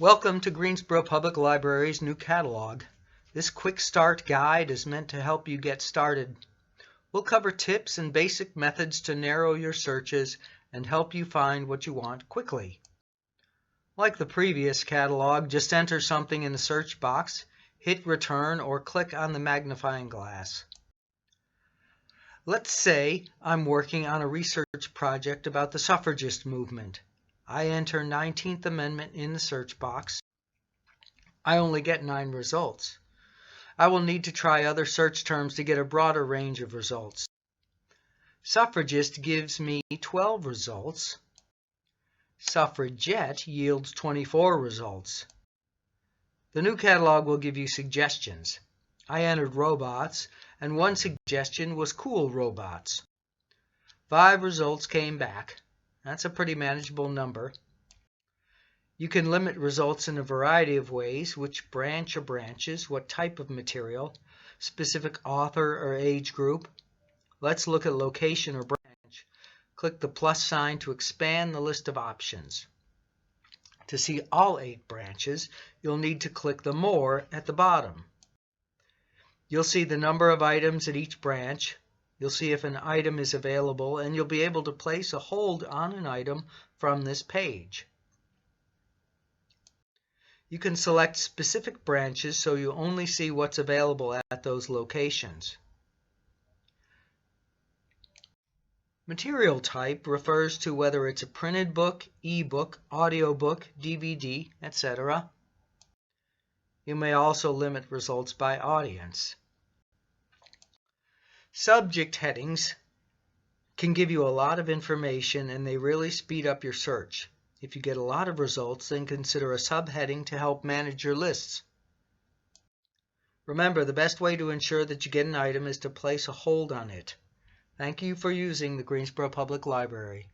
Welcome to Greensboro Public Library's new catalog. This quick start guide is meant to help you get started. We'll cover tips and basic methods to narrow your searches and help you find what you want quickly. Like the previous catalog, just enter something in the search box, hit return, or click on the magnifying glass. Let's say I'm working on a research project about the suffragist movement. I enter 19th Amendment in the search box. I only get 9 results. I will need to try other search terms to get a broader range of results. Suffragist gives me 12 results. Suffragette yields 24 results. The new catalog will give you suggestions. I entered robots, and one suggestion was cool robots. 5 results came back. That's a pretty manageable number. You can limit results in a variety of ways: which branch or branches, what type of material, specific author or age group. Let's look at location or branch. Click the plus sign to expand the list of options. To see all 8 branches, you'll need to click the More at the bottom. You'll see the number of items at each branch. You'll see if an item is available, and you'll be able to place a hold on an item from this page. You can select specific branches so you only see what's available at those locations. Material type refers to whether it's a printed book, e-book, audiobook, DVD, etc. You may also limit results by audience. Subject headings can give you a lot of information, and they really speed up your search. If you get a lot of results, then consider a subheading to help manage your lists. Remember, the best way to ensure that you get an item is to place a hold on it. Thank you for using the Greensboro Public Library.